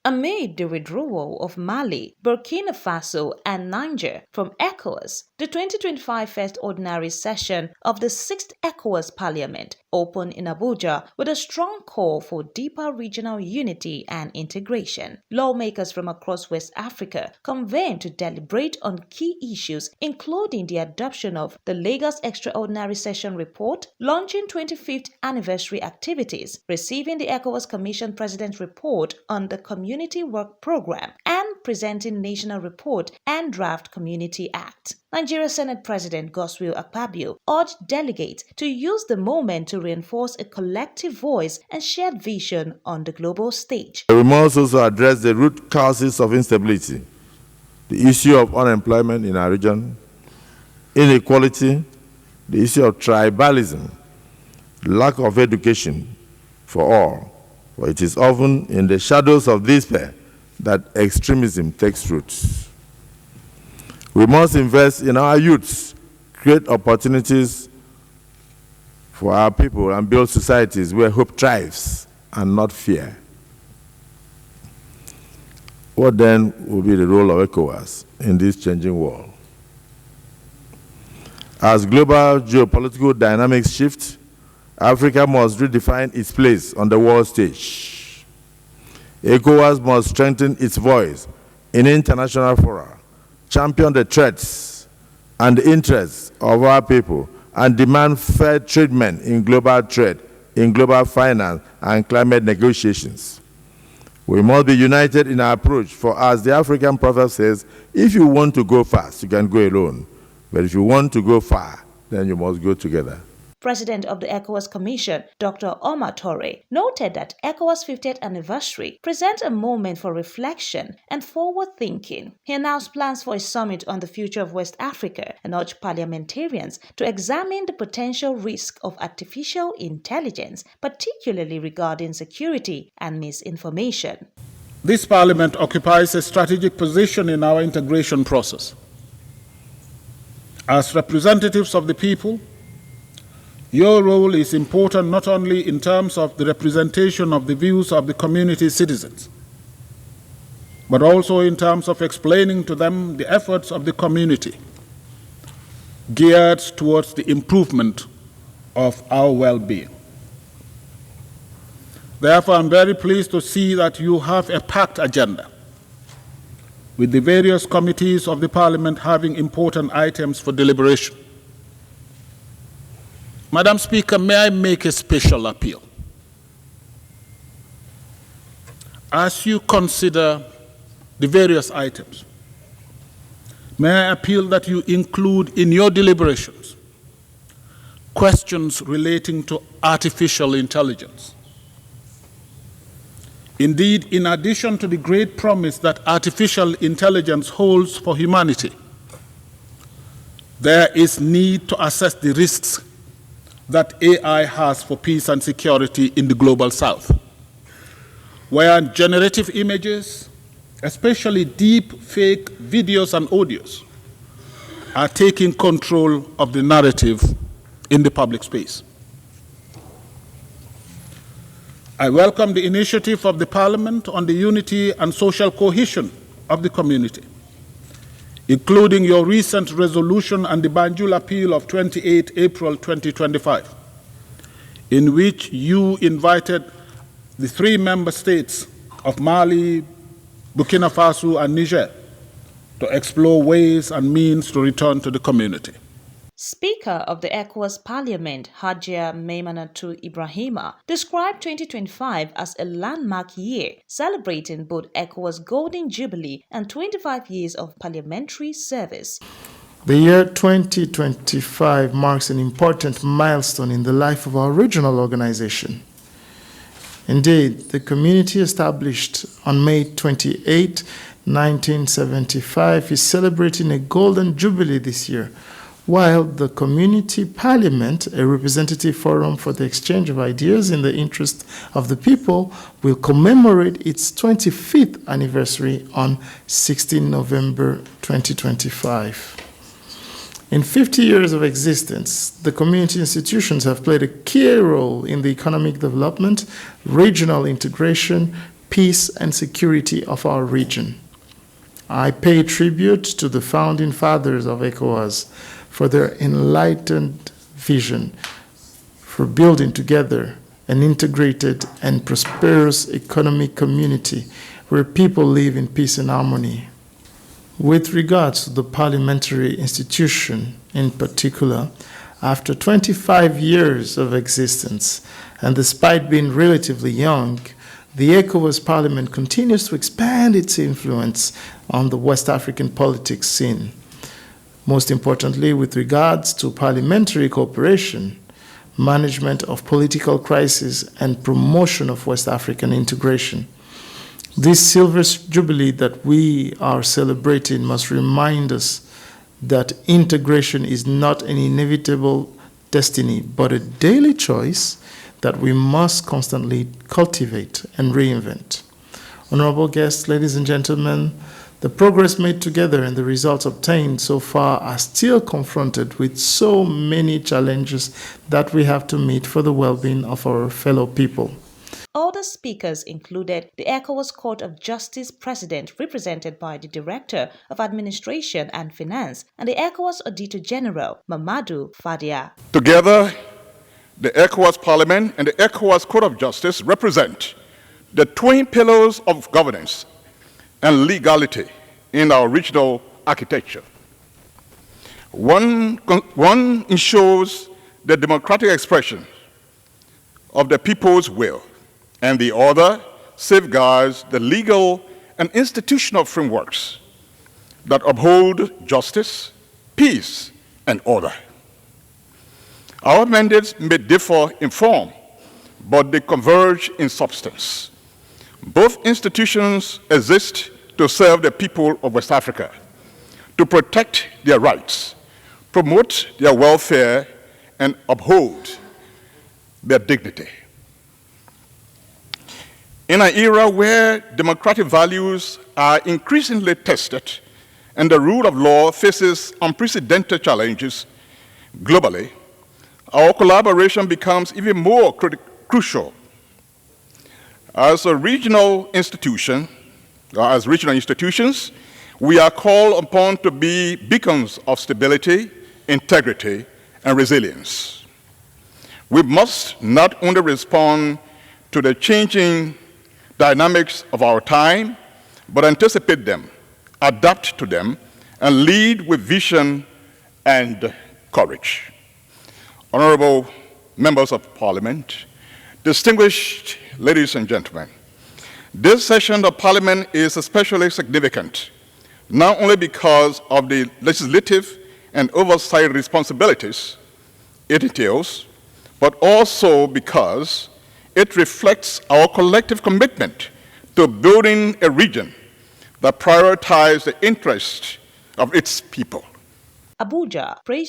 Amid the withdrawal of Mali, Burkina Faso and Niger from ECOWAS, the 2025 First Ordinary Session of the 6th ECOWAS Parliament opened in Abuja with a strong call for deeper regional unity and integration. Lawmakers from across West Africa convened to deliberate on key issues, including the adoption of the Lagos Extraordinary Session Report, launching 25th anniversary activities, receiving the ECOWAS Commission President's report on the Community Work Program, and presenting National Report and Draft Community Act. Nigeria Senate President Godswill Akpabio urged delegates to use the moment to reinforce a collective voice and shared vision on the global stage. We must also address the root causes of instability, the issue of unemployment in our region, inequality, the issue of tribalism, lack of education for all. For it is often in the shadows of despair that extremism takes root. We must invest in our youths, create opportunities for our people, and build societies where hope thrives and not fear. What then will be the role of ECOWAS in this changing world? As global geopolitical dynamics shift, Africa must redefine its place on the world stage. ECOWAS must strengthen its voice in international fora, champion the threats and the interests of our people, and demand fair treatment in global trade, in global finance, and climate negotiations. We must be united in our approach, for as the African proverb says, if you want to go fast, you can go alone. But if you want to go far, then you must go together. President of the ECOWAS Commission, Dr. Omar Torre, noted that ECOWAS' 50th anniversary presents a moment for reflection and forward-thinking. He announced plans for a summit on the future of West Africa and urged parliamentarians to examine the potential risk of artificial intelligence, particularly regarding security and misinformation. This Parliament occupies a strategic position in our integration process. As representatives of the people, your role is important not only in terms of the representation of the views of the community citizens, but also in terms of explaining to them the efforts of the community geared towards the improvement of our well-being. Therefore, I'm very pleased to see that you have a packed agenda, with the various committees of the Parliament having important items for deliberation. Madam Speaker, may I make a special appeal? As you consider the various items, may I appeal that you include in your deliberations questions relating to artificial intelligence. Indeed, in addition to the great promise that artificial intelligence holds for humanity, there is need to assess the risks that AI has for peace and security in the global south, where generative images, especially deep fake videos and audios, are taking control of the narrative in the public space. I welcome the initiative of the Parliament on the unity and social cohesion of the community, including your recent resolution and the Banjul Appeal of 28 April 2025, in which you invited the 3 member states of Mali, Burkina Faso, and Niger to explore ways and means to return to the community. Speaker of the ECOWAS Parliament, Hajia Maimunatu Ibrahima, described 2025 as a landmark year, celebrating both ECOWAS Golden Jubilee and 25 years of parliamentary service. The year 2025 marks an important milestone in the life of our regional organization. Indeed, the community established on May 28, 1975 is celebrating a Golden Jubilee this year, while the Community Parliament, a representative forum for the exchange of ideas in the interest of the people, will commemorate its 25th anniversary on 16 November 2025. In 50 years of existence, the community institutions have played a key role in the economic development, regional integration, peace and security of our region. I pay tribute to the founding fathers of ECOWAS for their enlightened vision for building together an integrated and prosperous economic community where people live in peace and harmony. With regards to the parliamentary institution in particular, after 25 years of existence, and despite being relatively young, the ECOWAS Parliament continues to expand its influence on the West African politics scene. Most importantly, with regards to parliamentary cooperation, management of political crisis, and promotion of West African integration. This silver jubilee that we are celebrating must remind us that integration is not an inevitable destiny, but a daily choice that we must constantly cultivate and reinvent. Honorable guests, ladies and gentlemen, the progress made together and the results obtained so far are still confronted with so many challenges that we have to meet for the well-being of our fellow people. Other speakers included the ECOWAS Court of Justice President, represented by the Director of Administration and Finance, and the ECOWAS Auditor General, Mamadou Fadia. Together, the ECOWAS Parliament and the ECOWAS Court of Justice represent the twin pillars of governance and legality in our regional architecture. One ensures the democratic expression of the people's will, and the other safeguards the legal and institutional frameworks that uphold justice, peace, and order. Our mandates may differ in form, but they converge in substance. Both institutions exist to serve the people of West Africa, to protect their rights, promote their welfare, and uphold their dignity. In an era where democratic values are increasingly tested and the rule of law faces unprecedented challenges globally, our collaboration becomes even more crucial. As regional institutions, we are called upon to be beacons of stability, integrity, and resilience. We must not only respond to the changing dynamics of our time, but anticipate them, adapt to them, and lead with vision and courage. Honorable members of Parliament, distinguished ladies and gentlemen, this session of Parliament is especially significant, not only because of the legislative and oversight responsibilities it entails, but also because it reflects our collective commitment to building a region that prioritizes the interests of its people. Abuja praised